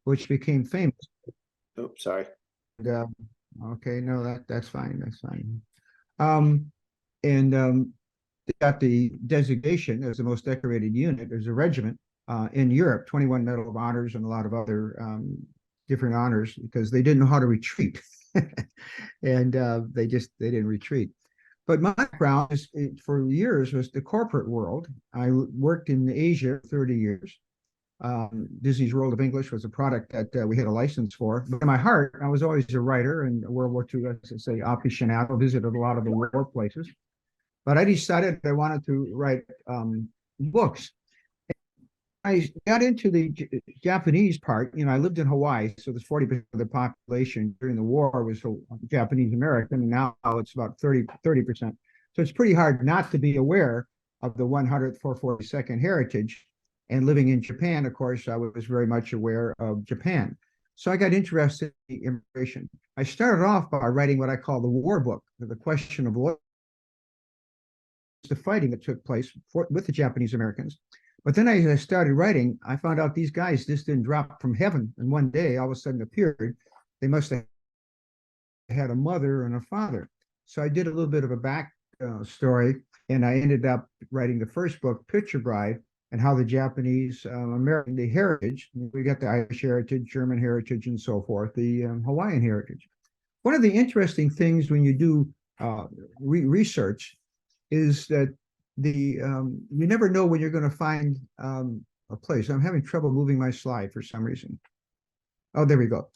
which became famous. Oops, sorry. And, okay, no, that's fine. That's fine. Um, and they got the designation as the most decorated unit. There's a regiment in Europe, 21 Medal of Honors and a lot of other different honors because they didn't know how to retreat. And they didn't retreat. But my background is, for years was the corporate world. I worked in Asia 30 years. Disney's World of English was a product that we had a license for. But in my heart, I was always a writer, and World War II, as I say, aficionado, visited a lot of the war places. But I decided I wanted to write books. I got into the Japanese part. You know, I lived in Hawaii, so there's 40% of the population during the war was Japanese American, and now it's about 30%. So it's pretty hard not to be aware of the 100th 442nd heritage. And living in Japan, of course, I was very much aware of Japan. So I got interested in immigration. I started off by writing what I call the war book, the question of the fighting that took place with the Japanese Americans. But then as I started writing, I found out these guys just didn't drop from heaven and one day all of a sudden appeared. They must have had a mother and a father. So I did a little bit of a back story, and I ended up writing the first book, Picture Bride, and how the Japanese American, the heritage, we got the Irish heritage, German heritage, and so forth, the Hawaiian heritage. One of the interesting things when you do research is that you never know when you're going to find a place. I'm having trouble moving my slide for some reason. Oh, there we go.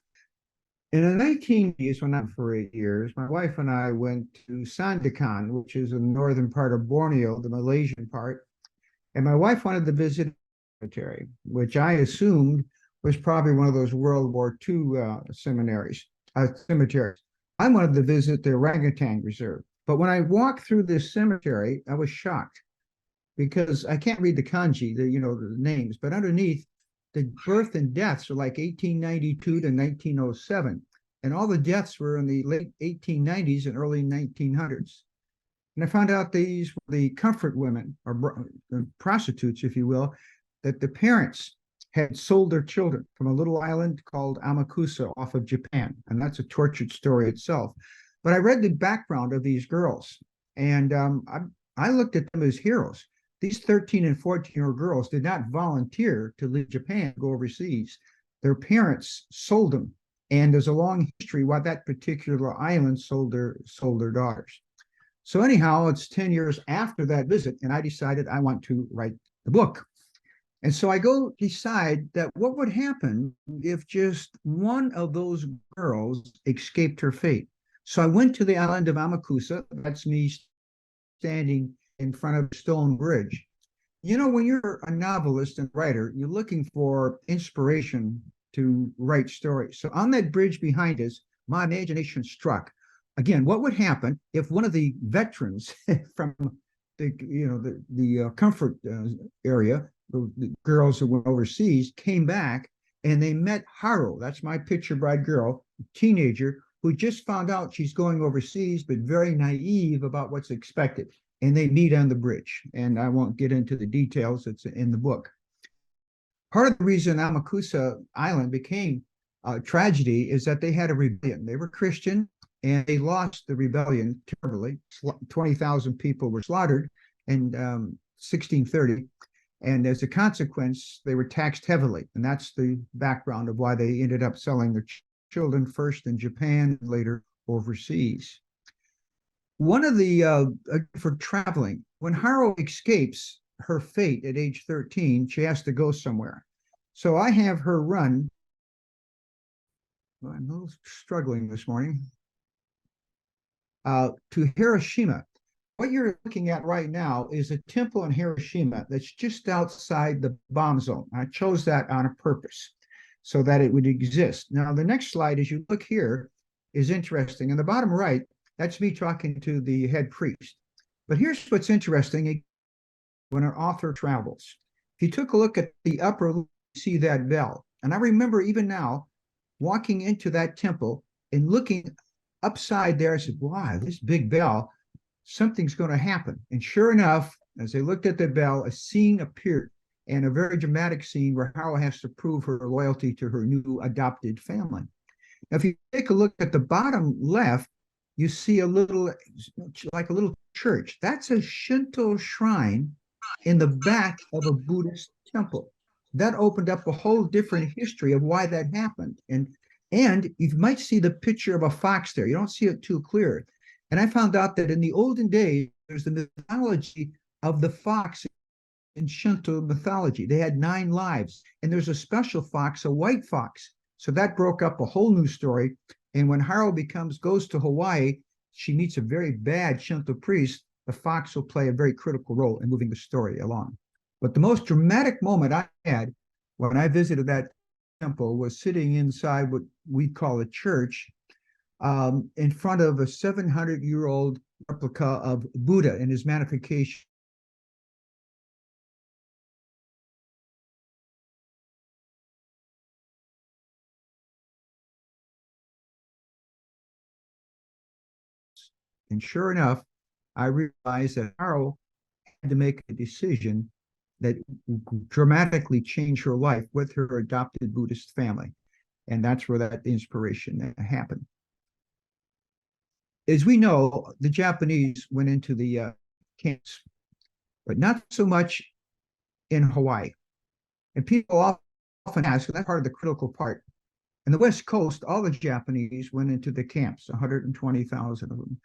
In the 1980s, when I was for 8 years, my wife and I went to Sandakan, which is in the northern part of Borneo, the Malaysian part. And my wife wanted to visit a cemetery, which I assumed was probably one of those World War II cemeteries. I wanted to visit the orangutan reserve. But when I walked through this cemetery, I was shocked because I can't read the kanji, the names, but underneath the birth and deaths are like 1892 to 1907. And all the deaths were in the late 1890s and early 1900s. And I found out these were the comfort women, or prostitutes, if you will, that the parents had sold their children from a little island called Amakusa off of Japan. And that's a tortured story itself. But I read the background of these girls, and I looked at them as heroes. These 13 and 14-year-old girls did not volunteer to leave Japan, go overseas. Their parents sold them. And there's a long history why that particular island sold their daughters. So anyhow, it's 10 years after that visit, and I decided I want to write the book. And so I go decide that what would happen if just one of those girls escaped her fate. So I went to the island of Amakusa. That's me standing in front of a stone bridge. You know, when you're a novelist and writer, you're looking for inspiration to write stories. So on that bridge behind us, my imagination struck. Again, what would happen if one of the veterans from the comfort area, the girls who went overseas, came back and they met Haru? That's my picture bride girl, teenager, who just found out she's going overseas, but very naive about what's expected. And they meet on the bridge. And I won't get into the details, it's in the book. Part of the reason Amakusa Island became a tragedy is that they had a rebellion. They were Christian, and they lost the rebellion terribly. 20,000 people were slaughtered in 1630. And as a consequence, they were taxed heavily. And that's the background of why they ended up selling their children first in Japan, and later overseas. One of the, for traveling, when Haru escapes her fate at age 13, she has to go somewhere. So I have her run. I'm a little struggling this morning. To Hiroshima. What you're looking at right now is a temple in Hiroshima that's just outside the bomb zone. I chose that on purpose so that it would exist. Now, the next slide, as you look here, is interesting. In the bottom right, that's me talking to the head priest. But here's what's interesting when an author travels. If you took a look at the upper, you see that bell. And I remember even now walking into that temple and looking upside there. I said, wow, this big bell, something's going to happen. And sure enough, as I looked at the bell, a scene appeared. and a very dramatic scene where Harold has to prove her loyalty to her new adopted family. Now, if you take a look at the bottom left, you see a little, like a little church. That's a Shinto shrine in the back of a Buddhist temple. That opened up a whole different history of why that happened. And you might see the picture of a fox there. You don't see it too clear. And I found out that in the olden days, there's the mythology of the fox in Shinto mythology. They had 9 lives, and there's a special fox, a white fox. So that broke up a whole new story. And when Haru goes to Hawaii, she meets a very bad Shinto priest. The fox will play a very critical role in moving the story along. But the most dramatic moment I had when I visited that temple was sitting inside what we call a church, in front of a 700-year-old replica of Buddha in his manifestation. And sure enough, I realized that Haru had to make a decision that dramatically changed her life with her adopted Buddhist family. And that's where that inspiration happened. As we know, the Japanese went into the camps, but not so much in Hawaii. And people often ask, and that's part of the critical part. In the West Coast, all the Japanese went into the camps, 120,000 of them.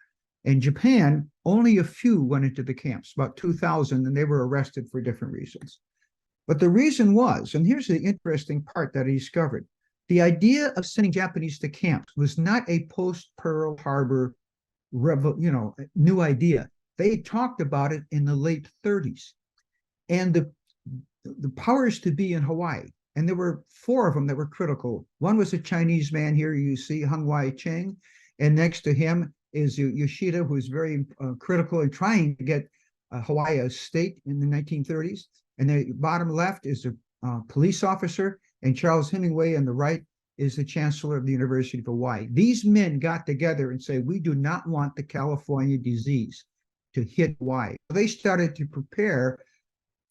In Japan, only a few went into the camps, about 2,000, and they were arrested for different reasons. But the reason was, and here's the interesting part that I discovered, the idea of sending Japanese to camps was not a post-Pearl Harbor new idea. They talked about it in the late 30s. And the powers to be in Hawaii, and there were 4 of them that were critical. One was a Chinese man here, you see, Hung Wai Cheng, and next to him is Yoshida, who is very critical in trying to get Hawaii a state in the 1930s. And the bottom left is a police officer, and Charles Hemingway on the right is the chancellor of the University of Hawaii. These men got together and said, we do not want the California disease to hit Hawaii. They started to prepare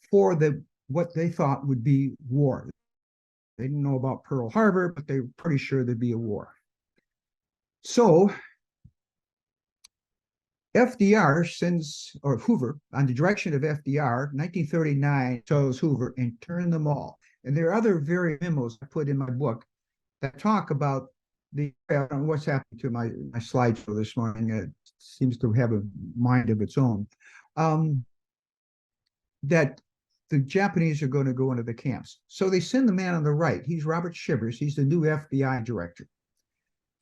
for what they thought would be war. They didn't know about Pearl Harbor, but they were pretty sure there'd be a war. So FDR sends, or Hoover, on the direction of FDR, 1939, tells Hoover, intern them all. And there are other very memos I put in my book that talk about I don't know what's happened to my slideshow this morning. It seems to have a mind of its own. That the Japanese are going to go into the camps. So they send the man on the right. He's Robert Shivers. He's the new FBI director.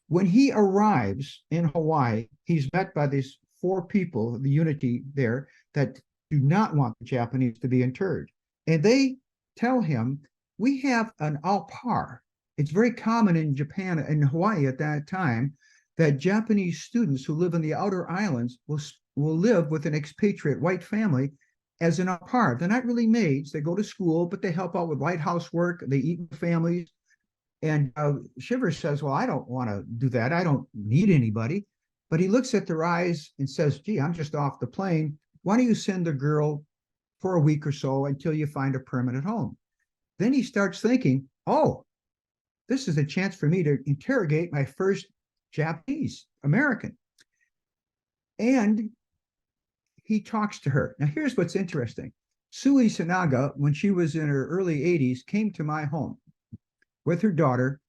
When he arrives in Hawaii, he's met by these 4 people, the unity there, that do not want the Japanese to be interred. And they tell him, we have an au pair. It's very common in Japan and Hawaii at that time that Japanese students who live in the outer islands will live with an expatriate white family as an au pair. They're not really maids. They go to school, but they help out with light housework. They eat with families. And Shivers says, well, I don't want to do that. I don't need anybody. But he looks at their eyes and says, gee, I'm just off the plane. Why don't you send a girl for a week or so until you find a permanent home? Then he starts thinking, oh, this is a chance for me to interrogate my first Japanese American. And he talks to her. Now, here's what's interesting. Sui Sanaga, when she was in her early 80s, came to my home with her daughter,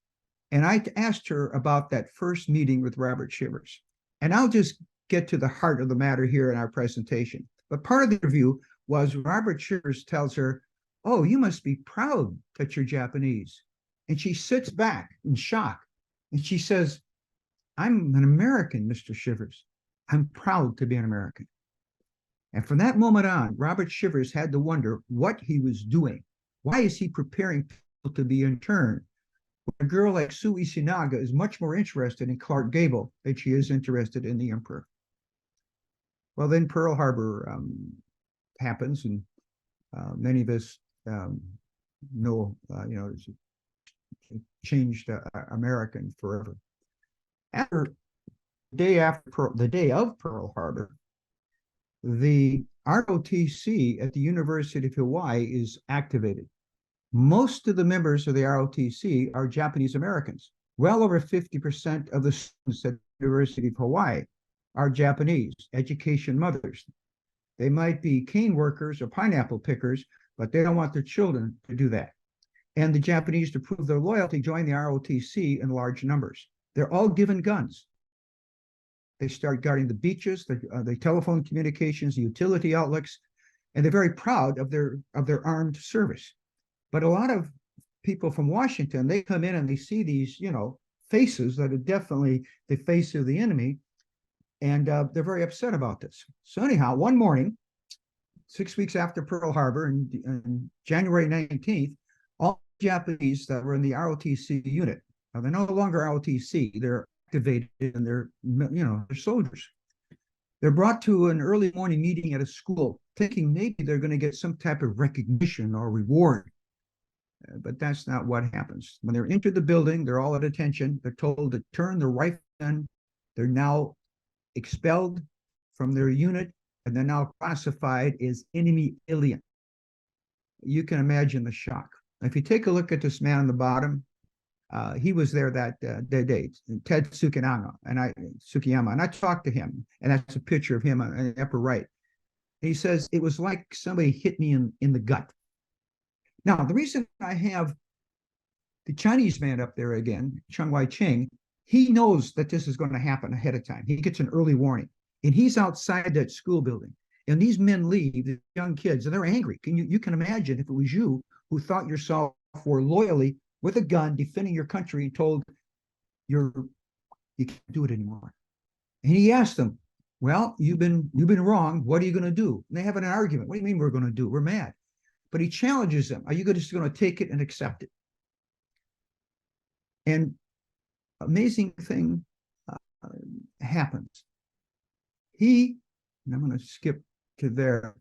and I asked her about that first meeting with Robert Shivers. And I'll just get to the heart of the matter here in our presentation. But part of the interview was Robert Shivers tells her, oh, you must be proud that you're Japanese. And she sits back in shock. And she says, I'm an American, Mr. Shivers. I'm proud to be an American. And from that moment on, Robert Shivers had to wonder what he was doing. Why is he preparing people to be interned? A girl like Sui Sinaga is much more interested in Clark Gable than she is interested in the emperor. Well, then Pearl Harbor happens, and many of us know, it changed American forever. The day of Pearl Harbor, the ROTC at the University of Hawaii is activated. Most of the members of the ROTC are Japanese Americans. Well over 50% of the students at the University of Hawaii are Japanese, education mothers. They might be cane workers or pineapple pickers, but they don't want their children to do that. And the Japanese, to prove their loyalty, join the ROTC in large numbers. They're all given guns. They start guarding the beaches, the telephone communications, the utility outlets, and they're very proud of their armed service. But a lot of people from Washington, they come in and they see these, faces that are definitely the face of the enemy, and they're very upset about this. So anyhow, one morning, 6 weeks after Pearl Harbor, and January 19th, all Japanese that were in the ROTC unit, now they're no longer ROTC, they're activated and they're soldiers. They're brought to an early morning meeting at a school, thinking maybe they're going to get some type of recognition or reward. But that's not what happens. When they're into the building, they're all at attention. They're told to turn the rifle gun. They're now expelled from their unit, and they're now classified as enemy alien. You can imagine the shock. If you take a look at this man on the bottom, he was there that day, Ted Tsukiyama, and I talked to him, and that's a picture of him on the upper right. And he says, it was like somebody hit me in the gut. Now, the reason I have the Chinese man up there again, Chiang Wai-ching, he knows that this is going to happen ahead of time. He gets an early warning, and he's outside that school building. And these men leave, the young kids, and they're angry. You can imagine if it was you who thought yourself were loyally with a gun defending your country and told you can't do it anymore. And he asked them, well, you've been wrong. What are you going to do? And they have an argument. What do you mean we're going to do? We're mad. But he challenges them. Are you just going to take it and accept it? And amazing thing happens. And I'm going to skip to there.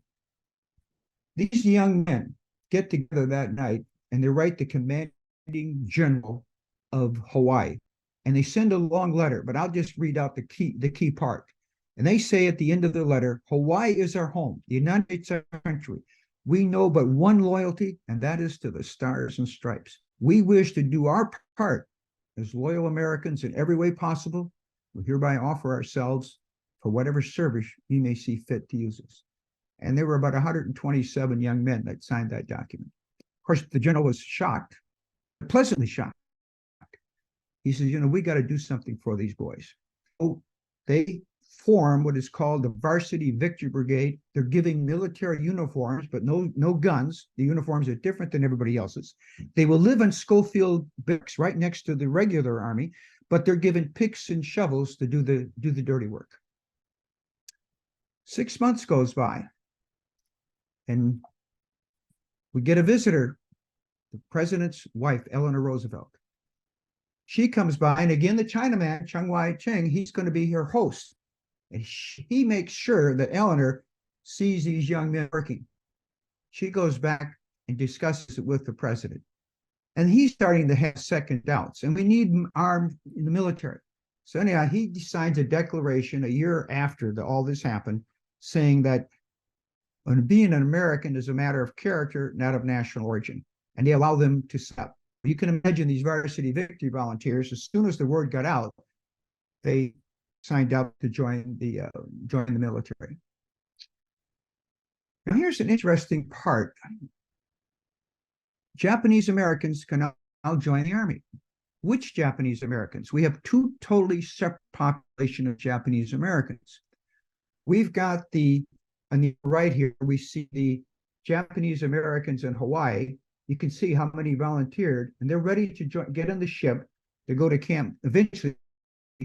These young men get together that night and they write the commanding general of Hawaii. And they send a long letter, but I'll just read out the key part. And they say at the end of the letter, Hawaii is our home. The United States is our country. We know but one loyalty, and that is to the Stars and Stripes. We wish to do our part as loyal Americans in every way possible. We hereby offer ourselves for whatever service we may see fit to use us. And there were about 127 young men that signed that document. Of course, the general was shocked, pleasantly shocked. He says, we got to do something for these boys. So they form what is called the Varsity Victory Brigade. They're giving military uniforms, but no guns. The uniforms are different than everybody else's. They will live in Schofield barracks right next to the regular army, but they're given picks and shovels to do the dirty work. 6 months goes by, and we get a visitor, the president's wife, Eleanor Roosevelt. She comes by, and again, the Chinaman, Chiang Wai-ching, he's going to be her host. And he makes sure that Eleanor sees these young men working. She goes back and discusses it with the president. And he's starting to have second doubts. And we need armed in the military. So anyhow, he signs a declaration a year after all this happened, saying that being an American is a matter of character, not of national origin. And they allow them to stop. You can imagine these Varsity Victory volunteers, as soon as the word got out, they signed up to join the military. Now, here's an interesting part. Japanese Americans can now join the army. Which Japanese Americans? We have two totally separate populations of Japanese Americans. We've got on the right here, we see the Japanese Americans in Hawaii. You can see how many volunteered, and they're ready to get on the ship to go to eventually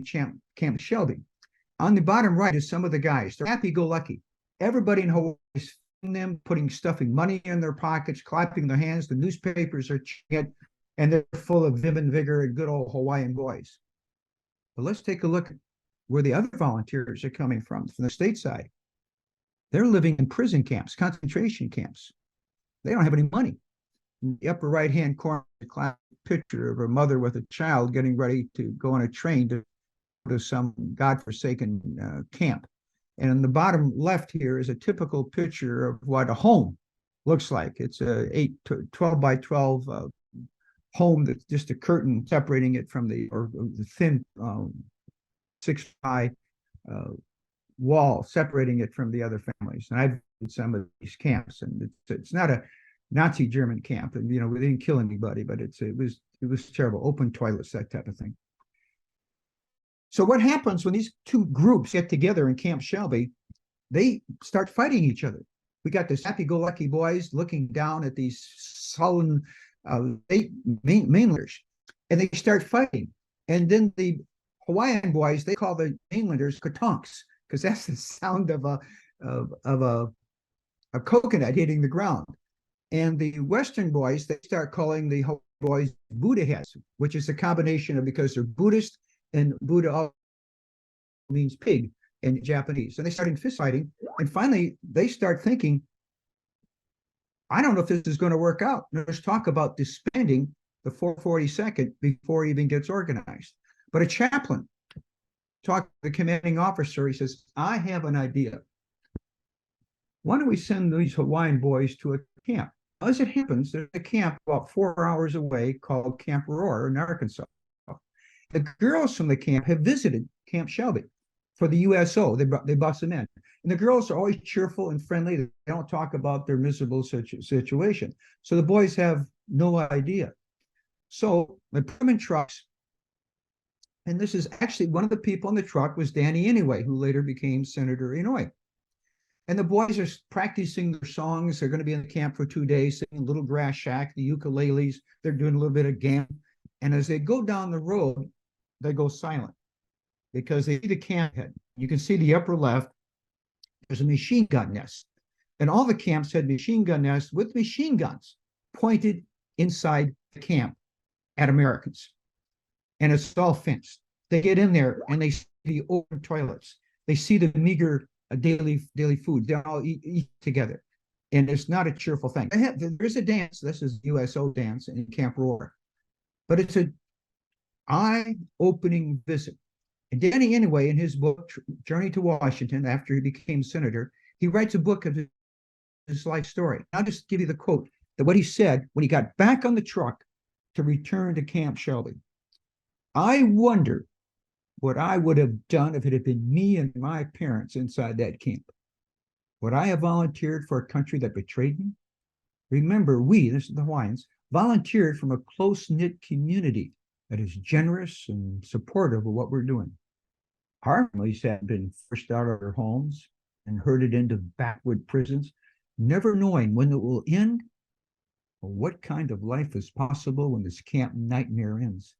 Camp Shelby. On the bottom right is some of the guys. They're happy-go-lucky. Everybody in Hawaii is them, stuffing money in their pockets, clapping their hands. The newspapers are cheering it, and they're full of vim and vigor and good old Hawaiian boys. But let's take a look at where the other volunteers are coming from the stateside. They're living in prison camps, concentration camps. They don't have any money. In the upper right-hand corner, a classic picture of a mother with a child getting ready to go on a train to some godforsaken camp. And in the bottom left here is a typical picture of what a home looks like. It's a 12 by 12 home that's just a curtain separating it from or the thin 6 by wall separating it from the other families. And I've been some of these camps, and it's not a Nazi German camp, and we didn't kill anybody, but it was terrible. Open toilets, that type of thing. So what happens when these two groups get together in Camp Shelby? They start fighting each other. We got the happy-go-lucky boys looking down at these sullen mainlanders, and they start fighting. And then the Hawaiian boys, they call the mainlanders katonks, because that's the sound of a coconut hitting the ground. And the Western boys, they start calling the boys Buddha heads, which is a combination of, because they're Buddhist, and Buddha means pig in Japanese. And they start fist fighting, and finally they start thinking, I don't know if this is going to work out. There's talk about disbanding the 442nd before it even gets organized. But a chaplain talked to the commanding officer. He says, I have an idea. Why don't we send these Hawaiian boys to a camp? As it happens, there's a camp about 4 hours away called Camp Aurora in Arkansas. The girls from the camp have visited Camp Shelby for the USO. They bust them in. And the girls are always cheerful and friendly. They don't talk about their miserable situation. So the boys have no idea. So they put them in trucks. And this is actually one of the people in the truck was Danny Anyway, who later became Senator Inouye. And the boys are practicing their songs. They're going to be in the camp for 2 days, singing Little Grass Shack, the ukuleles. They're doing a little bit of gam. And as they go down the road, they go silent because they see the camp head. You can see the upper left, there's a machine gun nest. And all the camps had machine gun nests with machine guns pointed inside the camp at Americans. And it's all fenced. They get in there and they see the open toilets. They see the meager daily food. They all eat together. And it's not a cheerful thing. There's a dance. This is USO dance in Camp Aurora. But it's an eye-opening visit. And Danny Anyway, in his book, Journey to Washington, after he became senator, he writes a book of his life story. I'll just give you the quote that what he said when he got back on the truck to return to Camp Shelby. I wonder what I would have done if it had been me and my parents inside that camp. Would I have volunteered for a country that betrayed me? Remember, this is the Hawaiians, volunteered from a close-knit community that is generous and supportive of what we're doing. Our families had been forced out of their homes and herded into backwood prisons, never knowing when it will end or what kind of life is possible when this camp nightmare ends.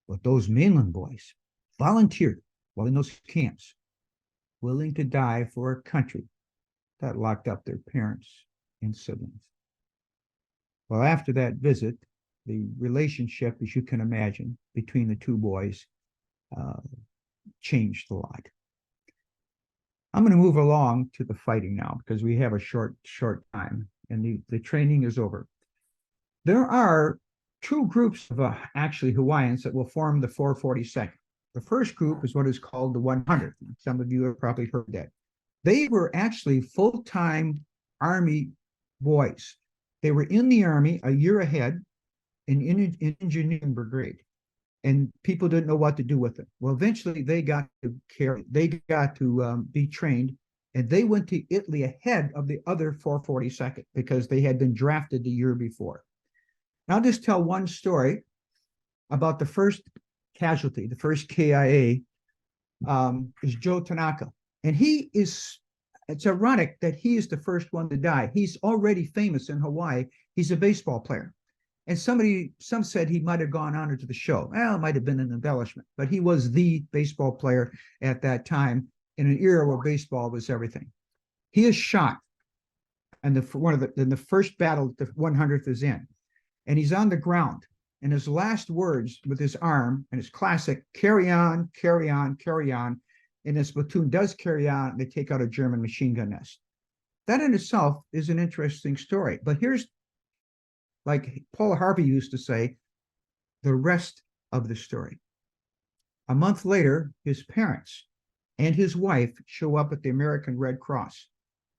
But those mainland boys volunteered while in those camps, willing to die for a country that locked up their parents and siblings. Well, after that visit, the relationship, as you can imagine, between the two boys changed a lot. I'm going to move along to the fighting now because we have a short time and the training is over. There are two groups of actually Hawaiians that will form the 442nd. The first group is what is called the 100th. Some of you have probably heard that. They were actually full-time Army boys. They were in the Army a year ahead in engineering brigade, and people didn't know what to do with it. Well, eventually they got to be trained, and they went to Italy ahead of the other 442nd because they had been drafted the year before. Now, I'll just tell one story about the first casualty, the first KIA, is Joe Tanaka. And it's ironic that he is the first one to die. He's already famous in Hawaii. He's a baseball player. And some said he might have gone on into the show. Well, it might have been an embellishment, but he was the baseball player at that time in an era where baseball was everything. He is shot in the first battle the 100th is in. And he's on the ground. And his last words with his arm, and his classic, carry on, carry on, carry on. And this platoon does carry on, and they take out a German machine gun nest. That in itself is an interesting story. But here's, like Paul Harvey used to say, the rest of the story. A month later, his parents and his wife show up at the American Red Cross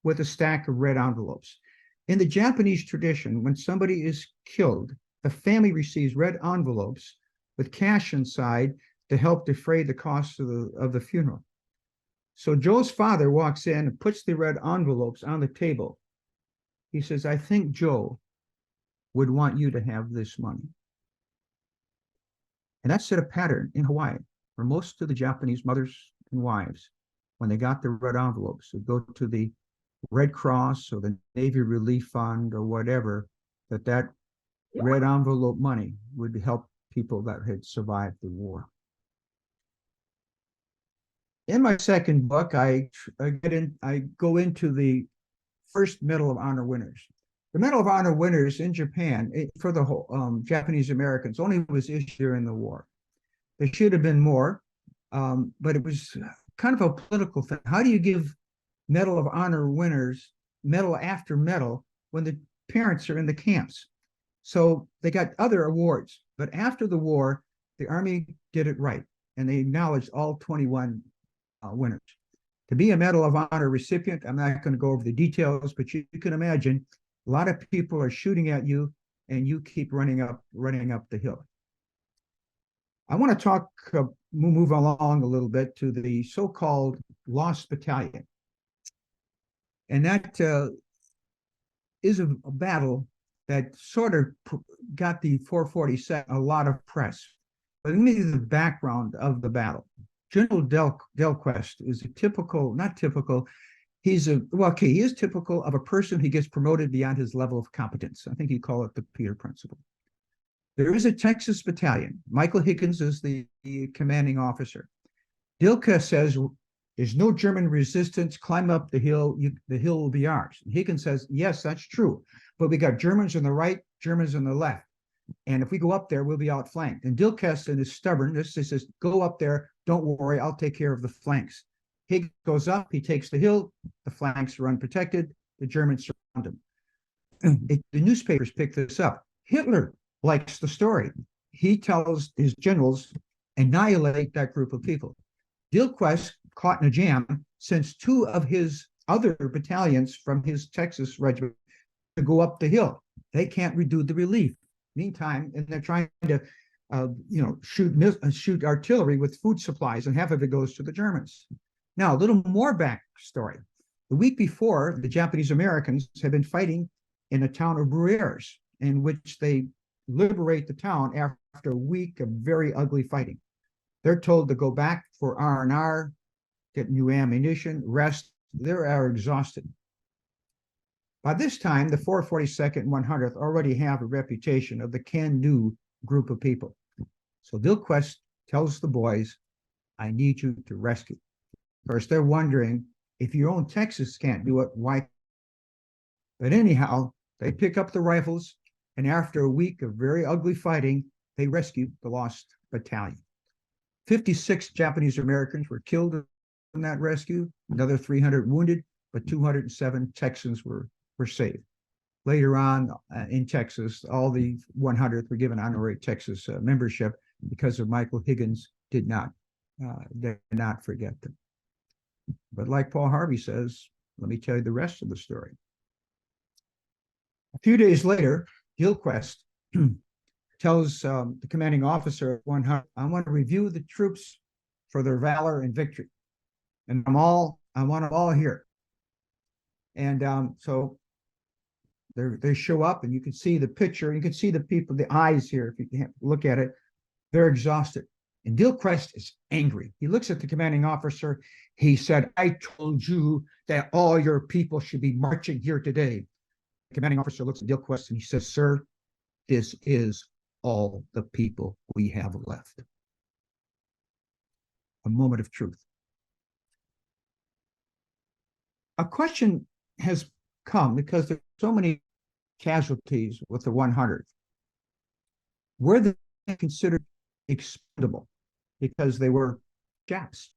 with a stack of red envelopes. In the Japanese tradition, when somebody is killed, the family receives red envelopes with cash inside to help defray the costs of the funeral. So Joe's father walks in and puts the red envelopes on the table. He says, I think Joe would want you to have this money. And that set a pattern in Hawaii where most of the Japanese mothers and wives, when they got the red envelopes, would go to the Red Cross or the Navy Relief Fund or whatever, that red envelope money would help people that had survived the war. In my second book, I go into the first Medal of Honor winners. The Medal of Honor winners in Japan for the whole Japanese Americans only was issued during the war. There should have been more, but it was kind of a political thing. How do you give Medal of Honor winners medal after medal when the parents are in the camps? So they got other awards, but after the war, the Army did it right, and they acknowledged all 21 winners. To be a Medal of Honor recipient, I'm not going to go over the details, but you can imagine a lot of people are shooting at you, and you keep running up the hill. I want to move along a little bit to the so-called Lost Battalion. And that is a battle that sort of got the 447 a lot of press. But let me give you the background of the battle. General Delquest is a typical, not typical, he is typical of a person who gets promoted beyond his level of competence. I think you call it the Peter Principle. There is a Texas battalion. Michael Higgins is the commanding officer. Dilke says, there's no German resistance, climb up the hill, the hill will be ours. And Higgins says, yes, that's true, but we got Germans on the right, Germans on the left. And if we go up there, we'll be outflanked. And Dilkes in his stubbornness, he says, go up there, don't worry, I'll take care of the flanks. Higgins goes up, he takes the hill, the flanks are unprotected, the Germans surround him. The newspapers pick this up. Hitler likes the story. He tells his generals, annihilate that group of people. Dilquest caught in a jam since two of his other battalions from his Texas regiment to go up the hill. They can't redo the relief. Meantime, and they're trying to, shoot artillery with food supplies, and half of it goes to the Germans. Now, a little more backstory. The week before, the Japanese Americans had been fighting in a town of Bruyères, in which they liberate the town after a week of very ugly fighting. They're told to go back for R&R, get new ammunition, rest. They are exhausted. By this time, the 442nd and 100th already have a reputation of the can-do group of people. So Dilquest tells the boys, I need you to rescue. Of course, they're wondering, if your own Texas can't do it, why? But anyhow, they pick up the rifles, and after a week of very ugly fighting, they rescued the lost battalion. 56 Japanese Americans were killed in that rescue, another 300 wounded, but 207 Texans were saved. Later on in Texas, all the 100th were given honorary Texas membership because of Michael Higgins did not forget them. But like Paul Harvey says, let me tell you the rest of the story. A few days later, Gilchrist tells the commanding officer of 100, I want to review the troops for their valor and victory. And I want them all here. And so they show up, and you can see the picture. You can see the people, the eyes here, if you can look at it. They're exhausted. And Gilchrist is angry. He looks at the commanding officer. He said, I told you that all your people should be marching here today. The commanding officer looks at Gilchrist and he says, sir, this is all the people we have left. A moment of truth. A question has come because there's so many casualties with the 100th. Were they considered expendable because they were Japs?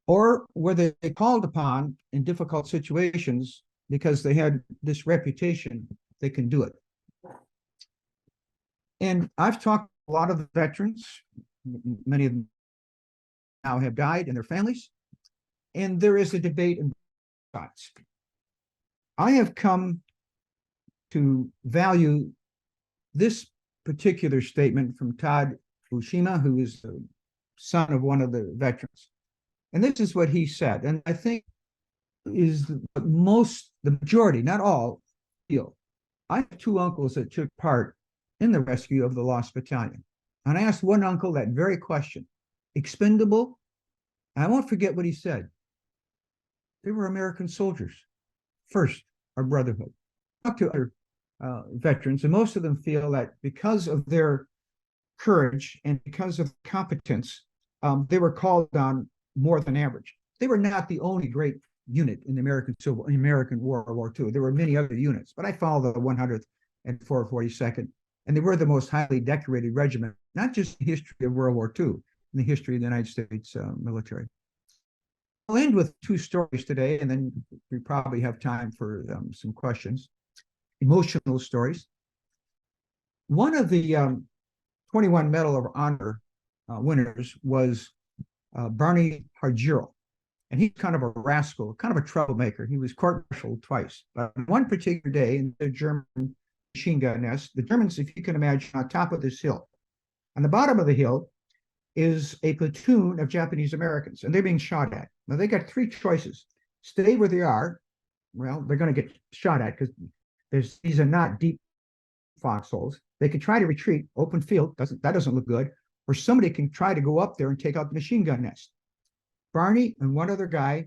Or were they called upon in difficult situations because they had this reputation they can do it? And I've talked to a lot of the veterans. Many of them now have died and their families. and there is a debate in sides. I have come to value this particular statement from Todd Fukushima, who is the son of one of the veterans. And this is what he said, and I think is the majority, not all, feel. I have two uncles that took part in the rescue of the Lost Battalion. And I asked one uncle that very question, expendable? And I won't forget what he said. They were American soldiers. First, our brotherhood. Talk to other veterans, and most of them feel that because of their courage and because of competence, they were called on more than average. They were not the only great unit in the American World War II. There were many other units, but I followed the 100th and 442nd, and they were the most highly decorated regiment, not just in the history of World War II, in the history of the United States military. I'll end with two stories today, and then we probably have time for some questions. Emotional stories. One of the 21 Medal of Honor winners was Barney Hargiro. And he's kind of a rascal, kind of a troublemaker. He was court-martialed twice. But one particular day in the German machine gun nest, the Germans, if you can imagine, on top of this hill. On the bottom of the hill is a platoon of Japanese Americans, and they're being shot at. Now, they got three choices. Stay where they are. Well, they're going to get shot at because these are not deep foxholes. They could try to retreat, open field, that doesn't look good. Or somebody can try to go up there and take out the machine gun nest. Barney and one other guy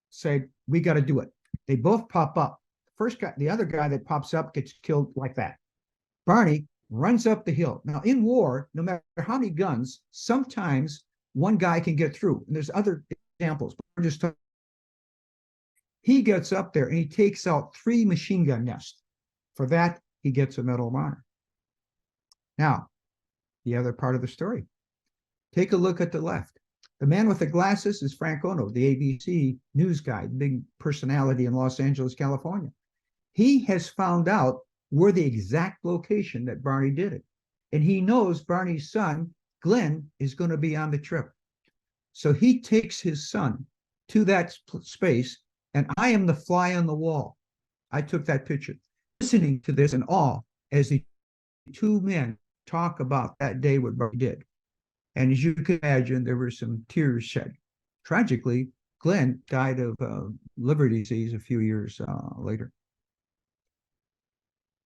said, we got to do it. They both pop up. First guy, the other guy that pops up gets killed like that. Barney runs up the hill. Now, in war, no matter how many guns, sometimes one guy can get through. And there's other examples. But he gets up there and he takes out 3 machine gun nests. For that, he gets a Medal of Honor. Now, the other part of the story. Take a look at the left. The man with the glasses is Frank Ono, the ABC news guy, big personality in Los Angeles, California. He has found out where the exact location that Barney did it. And he knows Barney's son, Glenn, is going to be on the trip. So he takes his son to that space, and I am the fly on the wall. I took that picture, listening to this in awe as the two men talk about that day, what Barney did. And as you can imagine, there were some tears shed. Tragically, Glenn died of liver disease a few years later.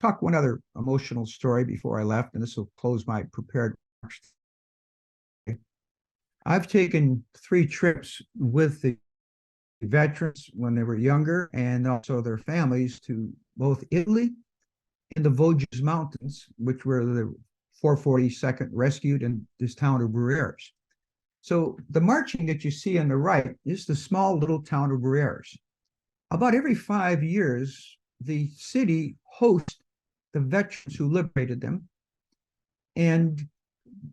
Talk one other emotional story before I left, and this will close my prepared remarks. I've taken 3 trips with the veterans when they were younger and also their families to both Italy and the Vosges Mountains, which were the 442nd rescued in this town of Bruyères. So the marching that you see on the right is the small little town of Bruyères. About every 5 years, the city hosts the veterans who liberated them, and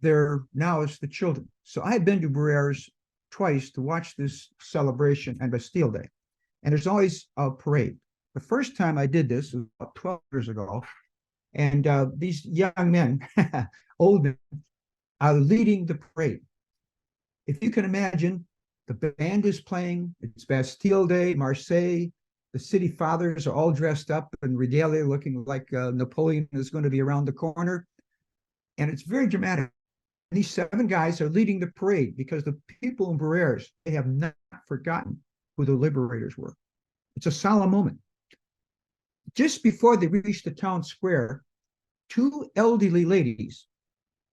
there now is the children. So I've been to Bruyères twice to watch this celebration and Bastille Day, and there's always a parade. The first time I did this was about 12 years ago, and these young men, old men, are leading the parade. If you can imagine, the band is playing, it's Bastille Day, Marseille, the city fathers are all dressed up in regalia, looking like Napoleon is going to be around the corner, and it's very dramatic. And these 7 guys are leading the parade because the people in Bruyères, they have not forgotten who the liberators were. It's a solemn moment. Just before they reach the town square, 2 elderly ladies,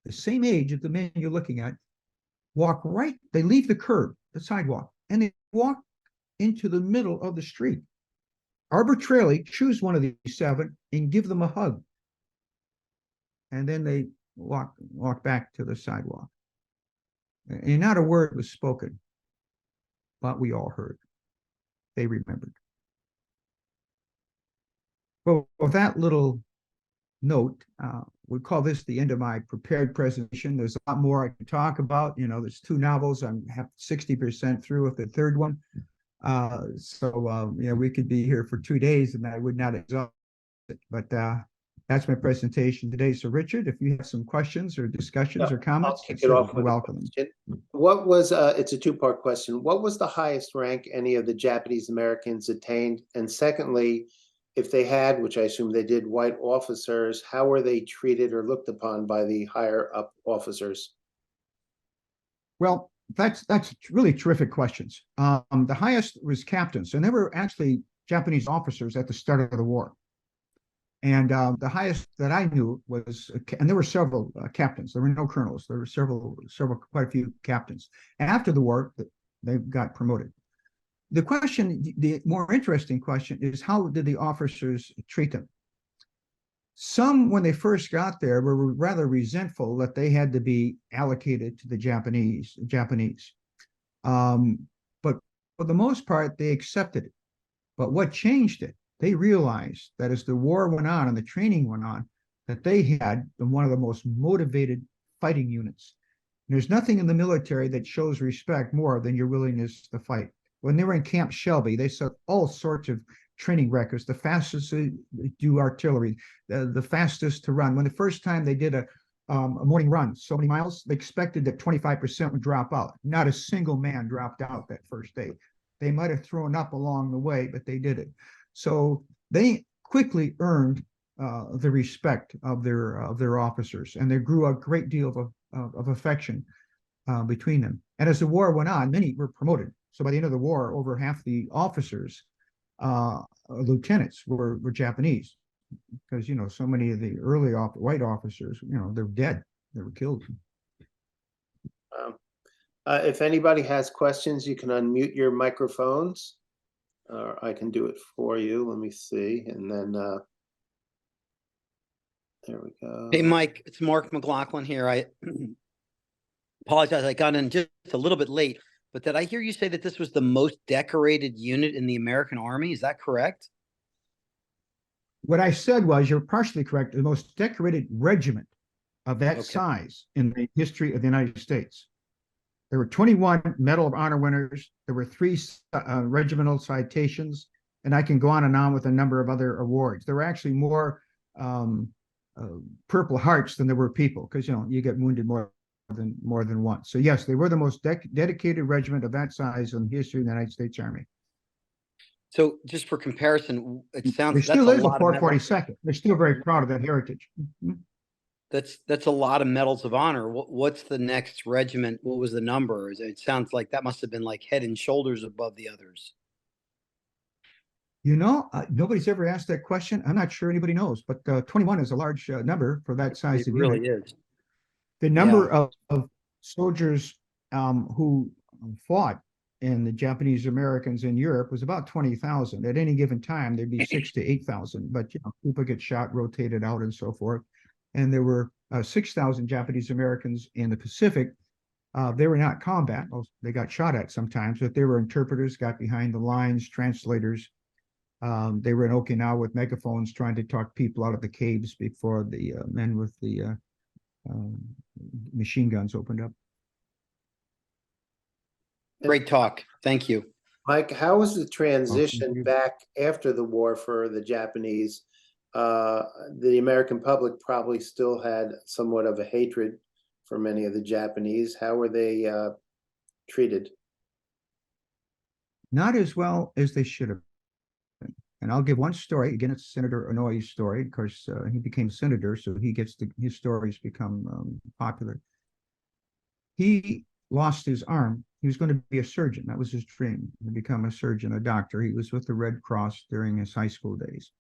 the same age of the men you're looking at, walk right, they leave the curb, the sidewalk, and they walk into the middle of the street. Arbitrarily choose one of these 7 and give them a hug. And then they walk back to the sidewalk. And not a word was spoken, but we all heard. They remembered. Well, with that little note, we call this the end of my prepared presentation. There's a lot more I can talk about. You know, there's 2 novels. I'm 60% through with the 3rd one. You know, we could be here for 2 days and I would not exhaust it. But that's my presentation today. So, Richard, if you have some questions or discussions or comments, I'll kick it off with welcome. what was, it's a two-part question. What was the highest rank any of the Japanese Americans attained? And secondly, if they had, which I assume they did, white officers, how were they treated or looked upon by the higher up officers? Well, that's really terrific questions. The highest was captains, and there were actually Japanese officers at the start of the war. And the highest that I knew was, and there were several captains. There were no colonels. There were quite a few captains. After the war, they got promoted. The question, the more interesting question, is how did the officers treat them? Some, when they first got there, were rather resentful that they had to be allocated to the Japanese. But for the most part, they accepted it. But what changed it? They realized that as the war went on and the training went on, that they had one of the most motivated fighting units. And there's nothing in the military that shows respect more than your willingness to fight. When they were in Camp Shelby, they set all sorts of training records, the fastest to do artillery, the fastest to run. When the first time they did a morning run, so many miles, they expected that 25% would drop out. Not a single man dropped out that first day. They might have thrown up along the way, but they did it. So they quickly earned the respect of their officers, and there grew a great deal of affection between them. And as the war went on, many were promoted. So by the end of the war, over half the officers, lieutenants, were Japanese, because so many of the early white officers, they're dead, they were killed. If anybody has questions, you can unmute your microphones, or I can do it for you. Let me see, and then there we go. Hey, Mike, it's Mark McLaughlin here. I apologize, I got in just a little bit late, but did I hear you say that this was the most decorated unit in the American Army? Is that correct? What I said was, you're partially correct, the most decorated regiment of that size in the history of the United States. There were 21 Medal of Honor winners. There were 3 regimental citations, and I can go on and on with a number of other awards. There were actually more Purple Hearts than there were people, because you get wounded more than once. So yes, they were the most dedicated regiment of that size in the history of the United States Army. So just for comparison, it sounds there still is a 442nd. They're still very proud of that heritage. That's a lot of medals of honor. What's the next regiment? What was the number? It sounds like that must have been like head and shoulders above the others. Nobody's ever asked that question. I'm not sure anybody knows, but 21 is a large number for that size of unit. It really is. The number of soldiers who fought in the Japanese Americans in Europe was about 20,000. At any given time, there'd be 6,000 to 8,000, but people get shot, rotated out, and so forth. And there were 6,000 Japanese Americans in the Pacific. They were not combat. They got shot at sometimes, but they were interpreters, got behind the lines, translators. They were in Okinawa with megaphones trying to talk people out of the caves before the men with the machine guns opened up. Great talk. Thank you. Mike, how was the transition back after the war for the Japanese? The American public probably still had somewhat of a hatred for many of the Japanese. How were they treated? Not as well as they should have been. And I'll give one story. Again, it's Senator Inouye's story. Of course, he became senator, so his stories become popular. He lost his arm. He was going to be a surgeon. That was his dream, to become a surgeon, a doctor. He was with the Red Cross during his high school days.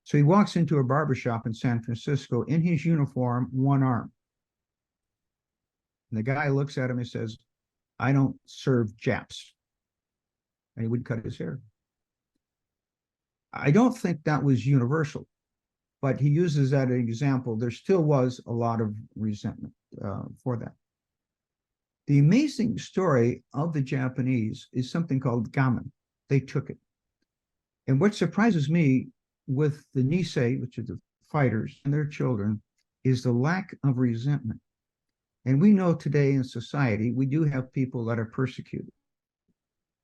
So he walks into a barbershop in San Francisco in his uniform, one arm. And the guy looks at him and says, "I don't serve Japs." And he would cut his hair. I don't think that was universal, but he uses that as an example. There still was a lot of resentment for that. The amazing story of the Japanese is something called gamen. They took it. And what surprises me with the Nisei, which are the fighters and their children, is the lack of resentment. And we know today in society, we do have people that are persecuted.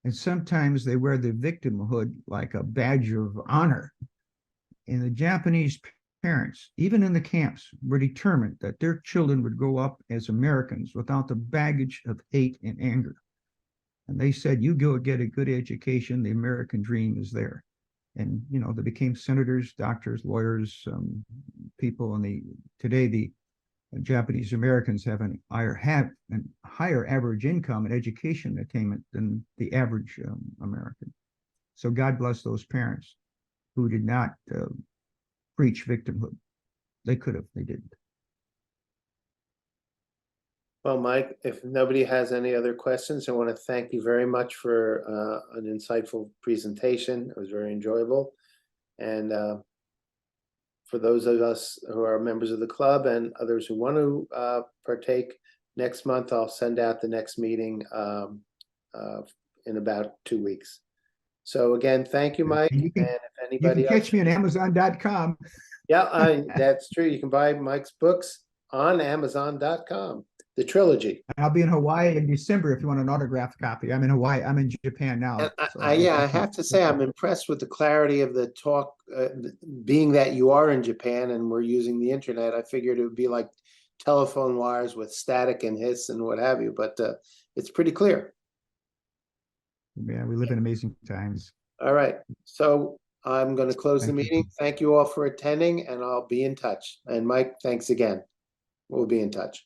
And sometimes they wear the victimhood like a badge of honor. And the Japanese parents, even in the camps, were determined that their children would grow up as Americans without the baggage of hate and anger. And they said, you go get a good education, the American dream is there. And, you know, they became senators, doctors, lawyers, people. And today the Japanese Americans have a higher average income and education attainment than the average American. So God bless those parents who did not preach victimhood. They could have, they didn't. Well, Mike, if nobody has any other questions, I want to thank you very much for an insightful presentation. It was very enjoyable. And for those of us who are members of the club and others who want to partake, next month I'll send out the next meeting in about 2 weeks. So again, thank you, Mike. And if anybody you can catch me on Amazon.com. Yeah, that's true. You can buy Mike's books on Amazon.com, the trilogy. I'll be in Hawaii in December if you want an autographed copy. I'm in Hawaii. I'm in Japan now. I have to say I'm impressed with the clarity of the talk, being that you are in Japan and we're using the internet. I figured it would be like telephone wires with static and hiss and what have you, but it's pretty clear. Yeah, we live in amazing times. All right. So I'm going to close the Thank you. meeting. Thank you all for attending, and I'll be in touch. And Mike, thanks again. We'll be in touch.